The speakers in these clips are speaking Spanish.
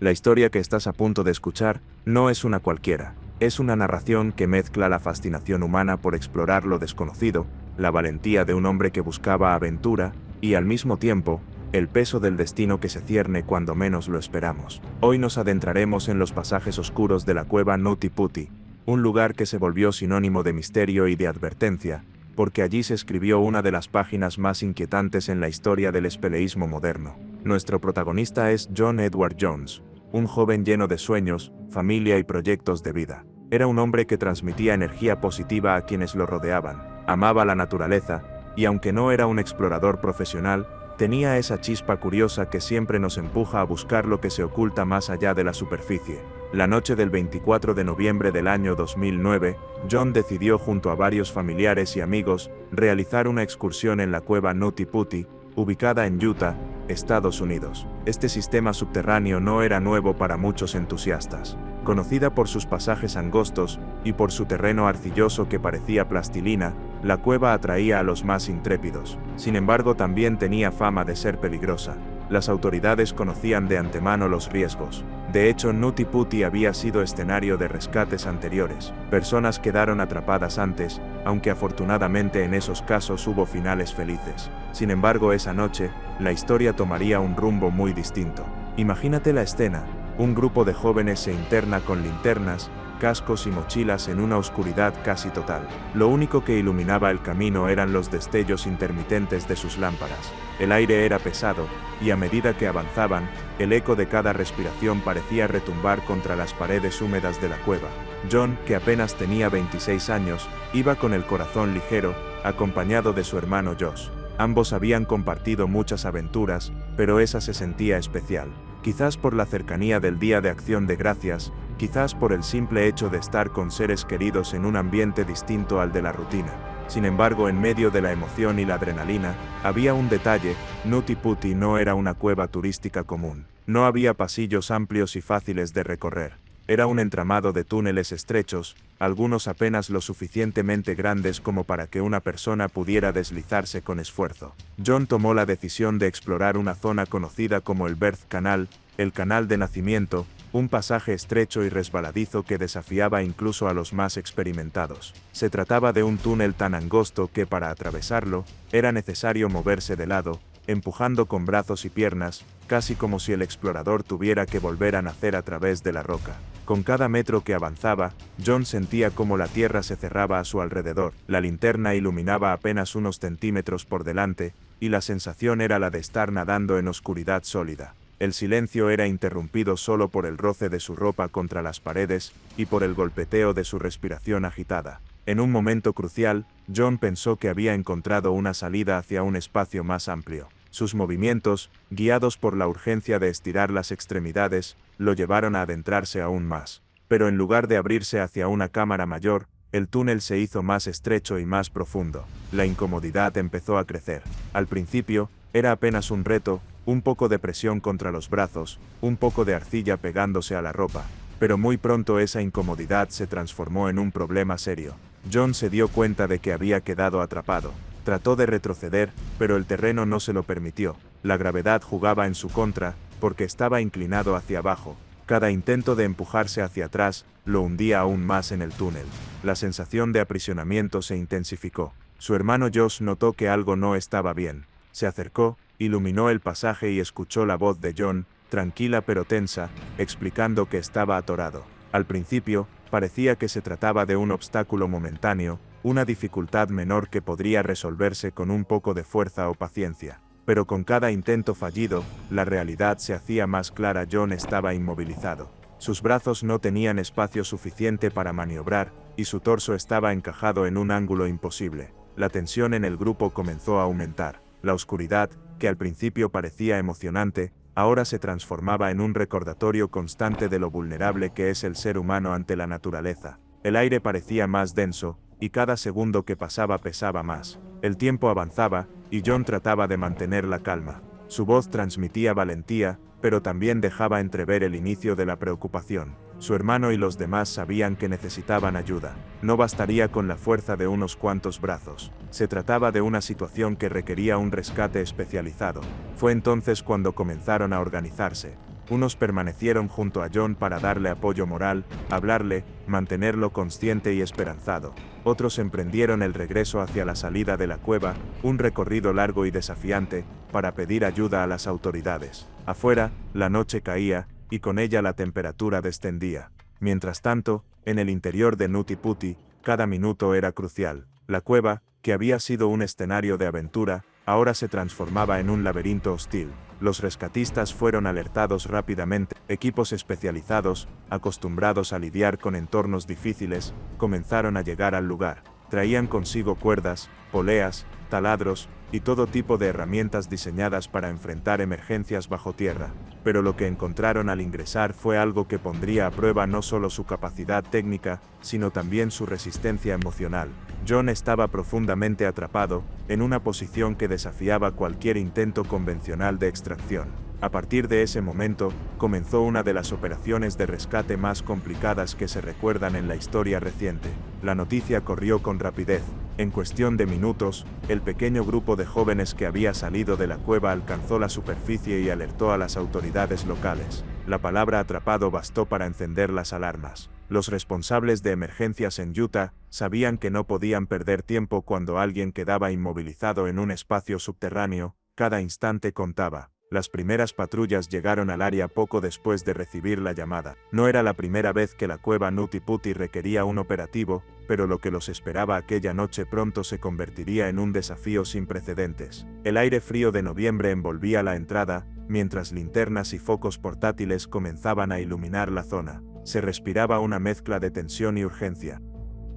La historia que estás a punto de escuchar no es una cualquiera. Es una narración que mezcla la fascinación humana por explorar lo desconocido, la valentía de un hombre que buscaba aventura, y al mismo tiempo, el peso del destino que se cierne cuando menos lo esperamos. Hoy nos adentraremos en los pasajes oscuros de la cueva Nuti Puti, un lugar que se volvió sinónimo de misterio y de advertencia, porque allí se escribió una de las páginas más inquietantes en la historia del espeleísmo moderno. Nuestro protagonista es John Edward Jones, un joven lleno de sueños, familia y proyectos de vida. Era un hombre que transmitía energía positiva a quienes lo rodeaban, amaba la naturaleza, y aunque no era un explorador profesional, tenía esa chispa curiosa que siempre nos empuja a buscar lo que se oculta más allá de la superficie. La noche del 24 de noviembre del año 2009, John decidió junto a varios familiares y amigos realizar una excursión en la cueva Nuti Puti, ubicada en Utah, Estados Unidos. Este sistema subterráneo no era nuevo para muchos entusiastas. Conocida por sus pasajes angostos y por su terreno arcilloso que parecía plastilina, la cueva atraía a los más intrépidos. Sin embargo, también tenía fama de ser peligrosa. Las autoridades conocían de antemano los riesgos. De hecho, Nuti Puti había sido escenario de rescates anteriores. Personas quedaron atrapadas antes, aunque afortunadamente en esos casos hubo finales felices. Sin embargo, esa noche, la historia tomaría un rumbo muy distinto. Imagínate la escena. Un grupo de jóvenes se interna con linternas, cascos y mochilas en una oscuridad casi total. Lo único que iluminaba el camino eran los destellos intermitentes de sus lámparas. El aire era pesado, y a medida que avanzaban, el eco de cada respiración parecía retumbar contra las paredes húmedas de la cueva. John, que apenas tenía 26 años, iba con el corazón ligero, acompañado de su hermano Josh. Ambos habían compartido muchas aventuras, pero esa se sentía especial. Quizás por la cercanía del Día de Acción de Gracias, quizás por el simple hecho de estar con seres queridos en un ambiente distinto al de la rutina. Sin embargo, en medio de la emoción y la adrenalina, había un detalle: Nuti Puti no era una cueva turística común. No había pasillos amplios y fáciles de recorrer. Era un entramado de túneles estrechos, algunos apenas lo suficientemente grandes como para que una persona pudiera deslizarse con esfuerzo. John tomó la decisión de explorar una zona conocida como el Birth Canal, el canal de nacimiento, un pasaje estrecho y resbaladizo que desafiaba incluso a los más experimentados. Se trataba de un túnel tan angosto que para atravesarlo, era necesario moverse de lado, empujando con brazos y piernas, casi como si el explorador tuviera que volver a nacer a través de la roca. Con cada metro que avanzaba, John sentía cómo la tierra se cerraba a su alrededor. La linterna iluminaba apenas unos centímetros por delante, y la sensación era la de estar nadando en oscuridad sólida. El silencio era interrumpido solo por el roce de su ropa contra las paredes y por el golpeteo de su respiración agitada. En un momento crucial, John pensó que había encontrado una salida hacia un espacio más amplio. Sus movimientos, guiados por la urgencia de estirar las extremidades, lo llevaron a adentrarse aún más. Pero en lugar de abrirse hacia una cámara mayor, el túnel se hizo más estrecho y más profundo. La incomodidad empezó a crecer. Al principio, era apenas un reto, un poco de presión contra los brazos, un poco de arcilla pegándose a la ropa. Pero muy pronto esa incomodidad se transformó en un problema serio. John se dio cuenta de que había quedado atrapado. Trató de retroceder, pero el terreno no se lo permitió. La gravedad jugaba en su contra, porque estaba inclinado hacia abajo. Cada intento de empujarse hacia atrás lo hundía aún más en el túnel. La sensación de aprisionamiento se intensificó. Su hermano Josh notó que algo no estaba bien. Se acercó, iluminó el pasaje y escuchó la voz de John, tranquila pero tensa, explicando que estaba atorado. Al principio, parecía que se trataba de un obstáculo momentáneo, una dificultad menor que podría resolverse con un poco de fuerza o paciencia. Pero con cada intento fallido, la realidad se hacía más clara. John estaba inmovilizado. Sus brazos no tenían espacio suficiente para maniobrar, y su torso estaba encajado en un ángulo imposible. La tensión en el grupo comenzó a aumentar. La oscuridad, que al principio parecía emocionante, ahora se transformaba en un recordatorio constante de lo vulnerable que es el ser humano ante la naturaleza. El aire parecía más denso, y cada segundo que pasaba pesaba más. El tiempo avanzaba, y John trataba de mantener la calma. Su voz transmitía valentía, pero también dejaba entrever el inicio de la preocupación. Su hermano y los demás sabían que necesitaban ayuda. No bastaría con la fuerza de unos cuantos brazos. Se trataba de una situación que requería un rescate especializado. Fue entonces cuando comenzaron a organizarse. Unos permanecieron junto a John para darle apoyo moral, hablarle, mantenerlo consciente y esperanzado. Otros emprendieron el regreso hacia la salida de la cueva, un recorrido largo y desafiante, para pedir ayuda a las autoridades. Afuera, la noche caía, y con ella la temperatura descendía. Mientras tanto, en el interior de Nuti Puti, cada minuto era crucial. La cueva, que había sido un escenario de aventura, ahora se transformaba en un laberinto hostil. Los rescatistas fueron alertados rápidamente. Equipos especializados, acostumbrados a lidiar con entornos difíciles, comenzaron a llegar al lugar. Traían consigo cuerdas, poleas, taladros, y todo tipo de herramientas diseñadas para enfrentar emergencias bajo tierra. Pero lo que encontraron al ingresar fue algo que pondría a prueba no solo su capacidad técnica, sino también su resistencia emocional. John estaba profundamente atrapado, en una posición que desafiaba cualquier intento convencional de extracción. A partir de ese momento, comenzó una de las operaciones de rescate más complicadas que se recuerdan en la historia reciente. La noticia corrió con rapidez. En cuestión de minutos, el pequeño grupo de jóvenes que había salido de la cueva alcanzó la superficie y alertó a las autoridades locales. La palabra atrapado bastó para encender las alarmas. Los responsables de emergencias en Utah sabían que no podían perder tiempo cuando alguien quedaba inmovilizado en un espacio subterráneo. Cada instante contaba. Las primeras patrullas llegaron al área poco después de recibir la llamada. No era la primera vez que la cueva Nuti Puti requería un operativo, pero lo que los esperaba aquella noche pronto se convertiría en un desafío sin precedentes. El aire frío de noviembre envolvía la entrada, mientras linternas y focos portátiles comenzaban a iluminar la zona. Se respiraba una mezcla de tensión y urgencia.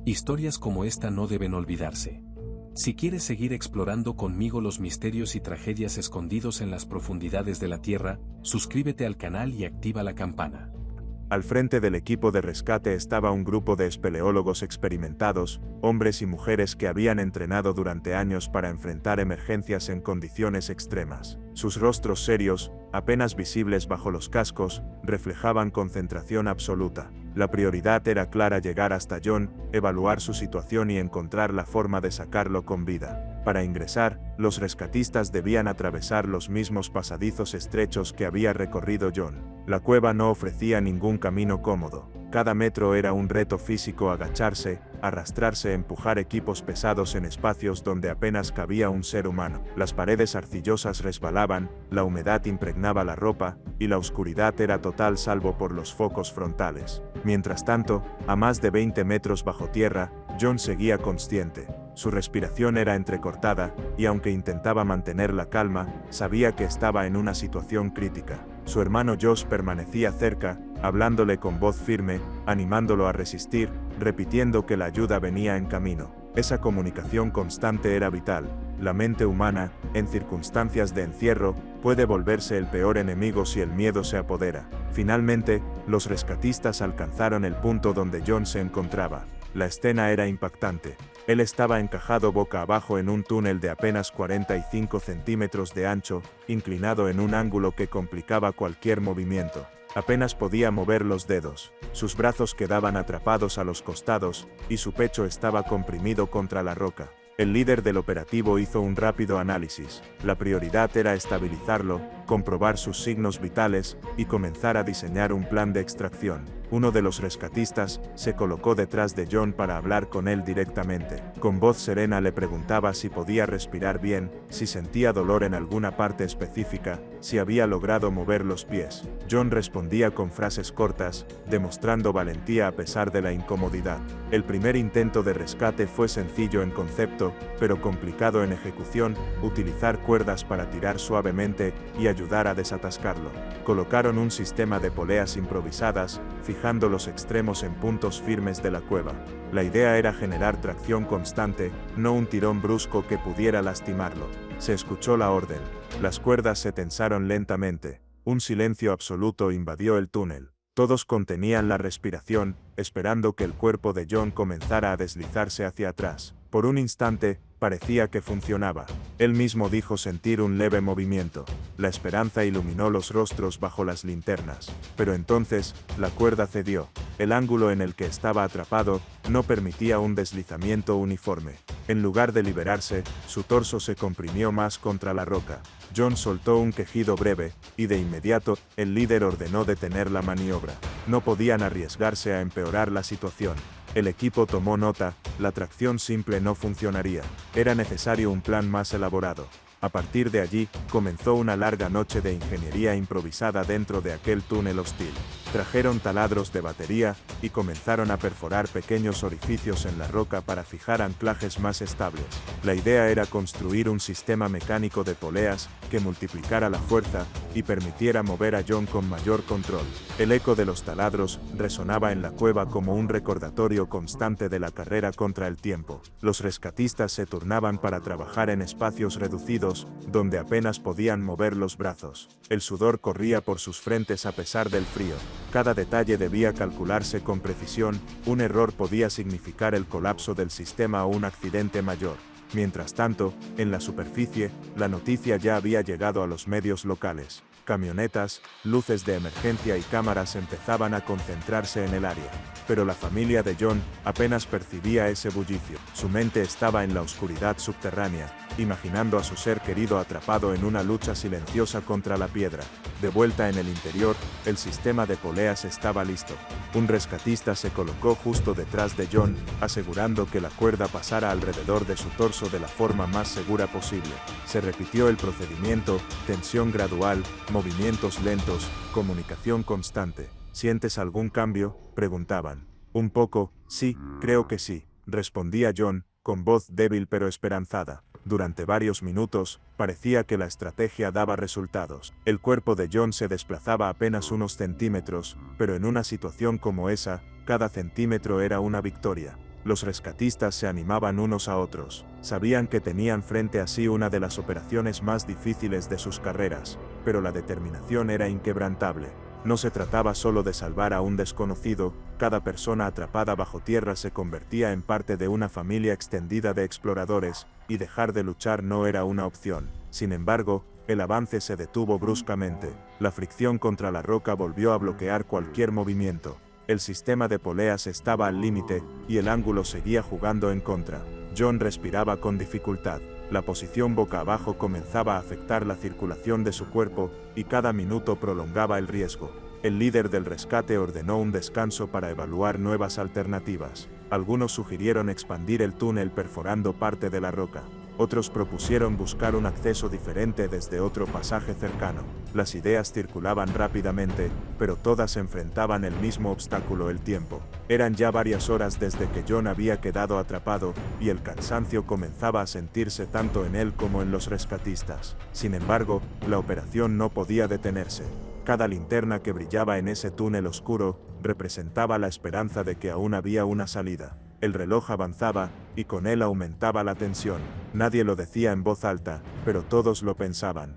Historias como esta no deben olvidarse. Si quieres seguir explorando conmigo los misterios y tragedias escondidos en las profundidades de la Tierra, suscríbete al canal y activa la campana. Al frente del equipo de rescate estaba un grupo de espeleólogos experimentados, hombres y mujeres que habían entrenado durante años para enfrentar emergencias en condiciones extremas. Sus rostros serios, apenas visibles bajo los cascos, reflejaban concentración absoluta. La prioridad era clara: llegar hasta John, evaluar su situación y encontrar la forma de sacarlo con vida. Para ingresar, los rescatistas debían atravesar los mismos pasadizos estrechos que había recorrido John. La cueva no ofrecía ningún camino cómodo. Cada metro era un reto físico: agacharse, arrastrarse, empujar equipos pesados en espacios donde apenas cabía un ser humano. Las paredes arcillosas resbalaban, la humedad impregnaba la ropa, y la oscuridad era total salvo por los focos frontales. Mientras tanto, a más de 20 metros bajo tierra, John seguía consciente. Su respiración era entrecortada, y aunque intentaba mantener la calma, sabía que estaba en una situación crítica. Su hermano Josh permanecía cerca, hablándole con voz firme, animándolo a resistir, repitiendo que la ayuda venía en camino. Esa comunicación constante era vital. La mente humana, en circunstancias de encierro, puede volverse el peor enemigo si el miedo se apodera. Finalmente, los rescatistas alcanzaron el punto donde John se encontraba. La escena era impactante. Él estaba encajado boca abajo en un túnel de apenas 45 centímetros de ancho, inclinado en un ángulo que complicaba cualquier movimiento. Apenas podía mover los dedos. Sus brazos quedaban atrapados a los costados, y su pecho estaba comprimido contra la roca. El líder del operativo hizo un rápido análisis. La prioridad era estabilizarlo, comprobar sus signos vitales, y comenzar a diseñar un plan de extracción. Uno de los rescatistas se colocó detrás de John para hablar con él directamente. Con voz serena le preguntaba si podía respirar bien, si sentía dolor en alguna parte específica, si había logrado mover los pies. John respondía con frases cortas, demostrando valentía a pesar de la incomodidad. El primer intento de rescate fue sencillo en concepto, pero complicado en ejecución: utilizar cuerdas para tirar suavemente y ayudar a desatascarlo. Colocaron un sistema de poleas improvisadas, fijando los extremos en puntos firmes de la cueva. La idea era generar tracción constante, no un tirón brusco que pudiera lastimarlo. Se escuchó la orden. Las cuerdas se tensaron lentamente. Un silencio absoluto invadió el túnel. Todos contenían la respiración, esperando que el cuerpo de John comenzara a deslizarse hacia atrás. Por un instante, parecía que funcionaba. Él mismo dijo sentir un leve movimiento. La esperanza iluminó los rostros bajo las linternas. Pero entonces, la cuerda cedió. El ángulo en el que estaba atrapado no permitía un deslizamiento uniforme. En lugar de liberarse, su torso se comprimió más contra la roca. John soltó un quejido breve, y de inmediato, el líder ordenó detener la maniobra. No podían arriesgarse a empeorar la situación. El equipo tomó nota, la tracción simple no funcionaría. Era necesario un plan más elaborado. A partir de allí, comenzó una larga noche de ingeniería improvisada dentro de aquel túnel hostil. Trajeron taladros de batería y comenzaron a perforar pequeños orificios en la roca para fijar anclajes más estables. La idea era construir un sistema mecánico de poleas que multiplicara la fuerza y permitiera mover a John con mayor control. El eco de los taladros resonaba en la cueva como un recordatorio constante de la carrera contra el tiempo. Los rescatistas se turnaban para trabajar en espacios reducidos, donde apenas podían mover los brazos. El sudor corría por sus frentes a pesar del frío. Cada detalle debía calcularse con precisión, un error podía significar el colapso del sistema o un accidente mayor. Mientras tanto, en la superficie, la noticia ya había llegado a los medios locales. Camionetas, luces de emergencia y cámaras empezaban a concentrarse en el área. Pero la familia de John apenas percibía ese bullicio. Su mente estaba en la oscuridad subterránea, imaginando a su ser querido atrapado en una lucha silenciosa contra la piedra. De vuelta en el interior, el sistema de poleas estaba listo. Un rescatista se colocó justo detrás de John, asegurando que la cuerda pasara alrededor de su torso de la forma más segura posible. Se repitió el procedimiento, tensión gradual, movimientos lentos, comunicación constante. ¿Sientes algún cambio?, preguntaban. Un poco, sí, creo que sí, respondía John, con voz débil pero esperanzada. Durante varios minutos, parecía que la estrategia daba resultados. El cuerpo de John se desplazaba apenas unos centímetros, pero en una situación como esa, cada centímetro era una victoria. Los rescatistas se animaban unos a otros. Sabían que tenían frente a sí una de las operaciones más difíciles de sus carreras, pero la determinación era inquebrantable. No se trataba solo de salvar a un desconocido, cada persona atrapada bajo tierra se convertía en parte de una familia extendida de exploradores, y dejar de luchar no era una opción. Sin embargo, el avance se detuvo bruscamente. La fricción contra la roca volvió a bloquear cualquier movimiento. El sistema de poleas estaba al límite, y el ángulo seguía jugando en contra. John respiraba con dificultad. La posición boca abajo comenzaba a afectar la circulación de su cuerpo, y cada minuto prolongaba el riesgo. El líder del rescate ordenó un descanso para evaluar nuevas alternativas. Algunos sugirieron expandir el túnel perforando parte de la roca. Otros propusieron buscar un acceso diferente desde otro pasaje cercano. Las ideas circulaban rápidamente, pero todas enfrentaban el mismo obstáculo: el tiempo. Eran ya varias horas desde que John había quedado atrapado, y el cansancio comenzaba a sentirse tanto en él como en los rescatistas. Sin embargo, la operación no podía detenerse. Cada linterna que brillaba en ese túnel oscuro representaba la esperanza de que aún había una salida. El reloj avanzaba, y con él aumentaba la tensión. Nadie lo decía en voz alta, pero todos lo pensaban.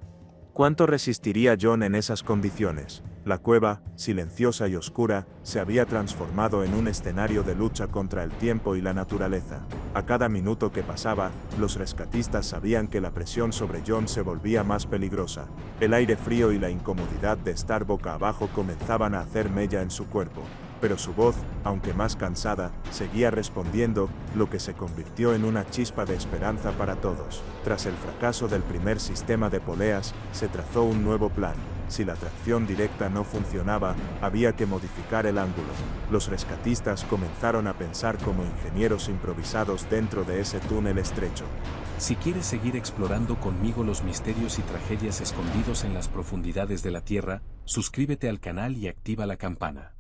¿Cuánto resistiría John en esas condiciones? La cueva, silenciosa y oscura, se había transformado en un escenario de lucha contra el tiempo y la naturaleza. A cada minuto que pasaba, los rescatistas sabían que la presión sobre John se volvía más peligrosa. El aire frío y la incomodidad de estar boca abajo comenzaban a hacer mella en su cuerpo. Pero su voz, aunque más cansada, seguía respondiendo, lo que se convirtió en una chispa de esperanza para todos. Tras el fracaso del primer sistema de poleas, se trazó un nuevo plan. Si la tracción directa no funcionaba, había que modificar el ángulo. Los rescatistas comenzaron a pensar como ingenieros improvisados dentro de ese túnel estrecho. Si quieres seguir explorando conmigo los misterios y tragedias escondidos en las profundidades de la Tierra, suscríbete al canal y activa la campana.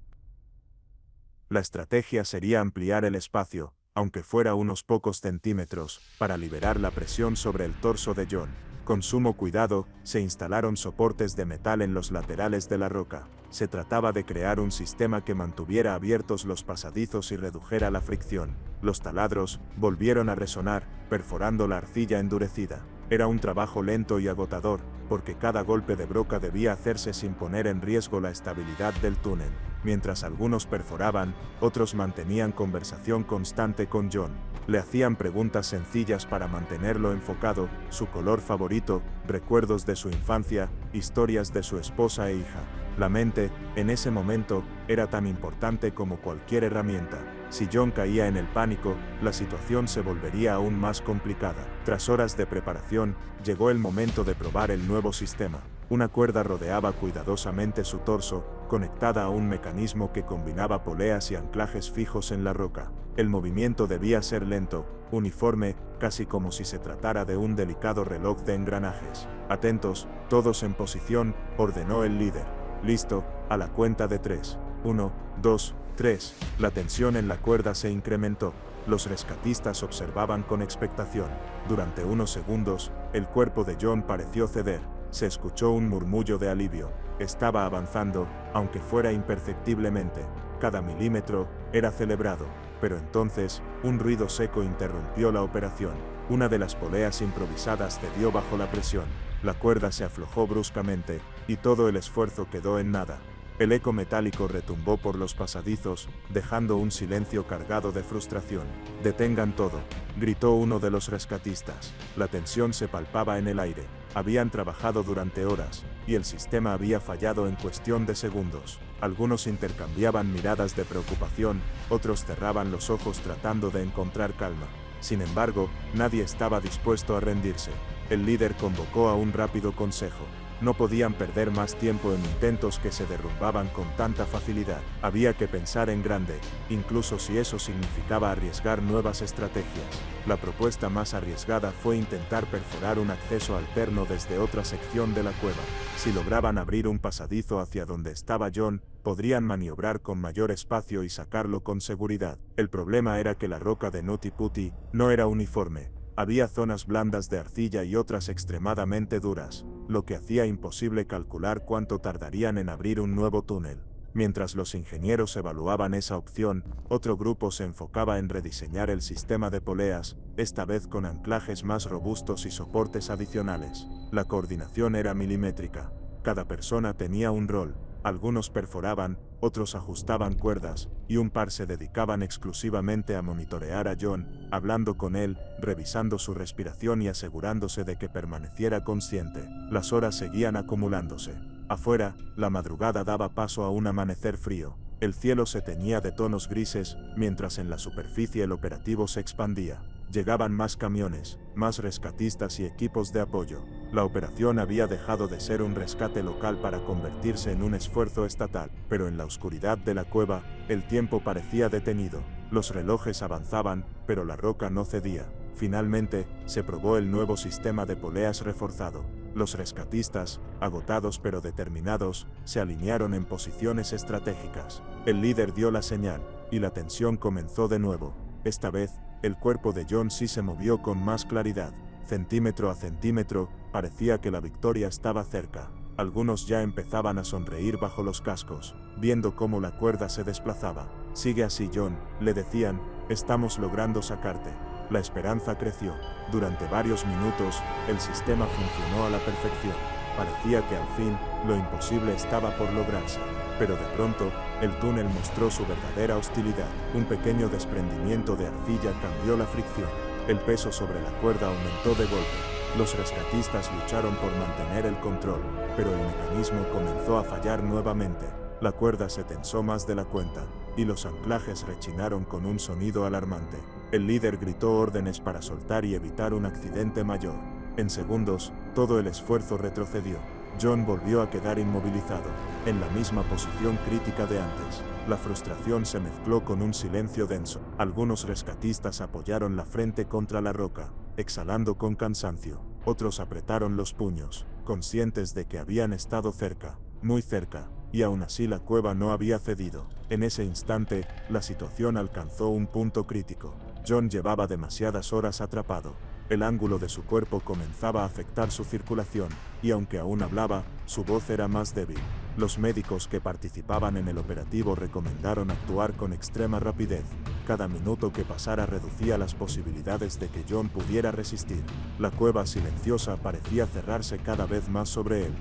La estrategia sería ampliar el espacio, aunque fuera unos pocos centímetros, para liberar la presión sobre el torso de John. Con sumo cuidado, se instalaron soportes de metal en los laterales de la roca. Se trataba de crear un sistema que mantuviera abiertos los pasadizos y redujera la fricción. Los taladros volvieron a resonar, perforando la arcilla endurecida. Era un trabajo lento y agotador, porque cada golpe de broca debía hacerse sin poner en riesgo la estabilidad del túnel. Mientras algunos perforaban, otros mantenían conversación constante con John. Le hacían preguntas sencillas para mantenerlo enfocado: su color favorito, recuerdos de su infancia, historias de su esposa e hija. La mente, en ese momento, era tan importante como cualquier herramienta. Si John caía en el pánico, la situación se volvería aún más complicada. Tras horas de preparación, llegó el momento de probar el nuevo sistema. Una cuerda rodeaba cuidadosamente su torso, conectada a un mecanismo que combinaba poleas y anclajes fijos en la roca. El movimiento debía ser lento, uniforme, casi como si se tratara de un delicado reloj de engranajes. Atentos, todos en posición, ordenó el líder. Listo, a la cuenta de 3. 1, 2, 3. La tensión en la cuerda se incrementó. Los rescatistas observaban con expectación. Durante unos segundos, el cuerpo de John pareció ceder. Se escuchó un murmullo de alivio. Estaba avanzando, aunque fuera imperceptiblemente. Cada milímetro era celebrado. Pero entonces, un ruido seco interrumpió la operación. Una de las poleas improvisadas cedió bajo la presión. La cuerda se aflojó bruscamente, y todo el esfuerzo quedó en nada. El eco metálico retumbó por los pasadizos, dejando un silencio cargado de frustración. «Detengan todo», gritó uno de los rescatistas. La tensión se palpaba en el aire. Habían trabajado durante horas, y el sistema había fallado en cuestión de segundos. Algunos intercambiaban miradas de preocupación, otros cerraban los ojos tratando de encontrar calma. Sin embargo, nadie estaba dispuesto a rendirse. El líder convocó a un rápido consejo. No podían perder más tiempo en intentos que se derrumbaban con tanta facilidad. Había que pensar en grande, incluso si eso significaba arriesgar nuevas estrategias. La propuesta más arriesgada fue intentar perforar un acceso alterno desde otra sección de la cueva. Si lograban abrir un pasadizo hacia donde estaba John, podrían maniobrar con mayor espacio y sacarlo con seguridad. El problema era que la roca de Nutty Putty no era uniforme. Había zonas blandas de arcilla y otras extremadamente duras, lo que hacía imposible calcular cuánto tardarían en abrir un nuevo túnel. Mientras los ingenieros evaluaban esa opción, otro grupo se enfocaba en rediseñar el sistema de poleas, esta vez con anclajes más robustos y soportes adicionales. La coordinación era milimétrica. Cada persona tenía un rol. Algunos perforaban, otros ajustaban cuerdas, y un par se dedicaban exclusivamente a monitorear a John, hablando con él, revisando su respiración y asegurándose de que permaneciera consciente. Las horas seguían acumulándose. Afuera, la madrugada daba paso a un amanecer frío. El cielo se teñía de tonos grises, mientras en la superficie el operativo se expandía. Llegaban más camiones, más rescatistas y equipos de apoyo. La operación había dejado de ser un rescate local para convertirse en un esfuerzo estatal, pero en la oscuridad de la cueva, el tiempo parecía detenido. Los relojes avanzaban, pero la roca no cedía. Finalmente, se probó el nuevo sistema de poleas reforzado. Los rescatistas, agotados pero determinados, se alinearon en posiciones estratégicas. El líder dio la señal, y la tensión comenzó de nuevo. Esta vez, el cuerpo de John sí se movió con más claridad. Centímetro a centímetro, parecía que la victoria estaba cerca. Algunos ya empezaban a sonreír bajo los cascos, viendo cómo la cuerda se desplazaba. «Sigue así, John», le decían, «estamos logrando sacarte». La esperanza creció. Durante varios minutos, el sistema funcionó a la perfección. Parecía que al fin, lo imposible estaba por lograrse. Pero de pronto, el túnel mostró su verdadera hostilidad. Un pequeño desprendimiento de arcilla cambió la fricción. El peso sobre la cuerda aumentó de golpe. Los rescatistas lucharon por mantener el control, pero el mecanismo comenzó a fallar nuevamente. La cuerda se tensó más de la cuenta, y los anclajes rechinaron con un sonido alarmante. El líder gritó órdenes para soltar y evitar un accidente mayor. En segundos, todo el esfuerzo retrocedió. John volvió a quedar inmovilizado, en la misma posición crítica de antes. La frustración se mezcló con un silencio denso. Algunos rescatistas apoyaron la frente contra la roca, exhalando con cansancio. Otros apretaron los puños, conscientes de que habían estado cerca, muy cerca, y aún así la cueva no había cedido. En ese instante, la situación alcanzó un punto crítico. John llevaba demasiadas horas atrapado. El ángulo de su cuerpo comenzaba a afectar su circulación, y aunque aún hablaba, su voz era más débil. Los médicos que participaban en el operativo recomendaron actuar con extrema rapidez. Cada minuto que pasara reducía las posibilidades de que John pudiera resistir. La cueva silenciosa parecía cerrarse cada vez más sobre él.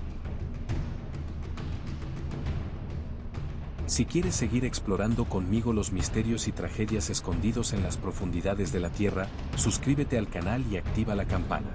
Si quieres seguir explorando conmigo los misterios y tragedias escondidos en las profundidades de la Tierra, suscríbete al canal y activa la campana.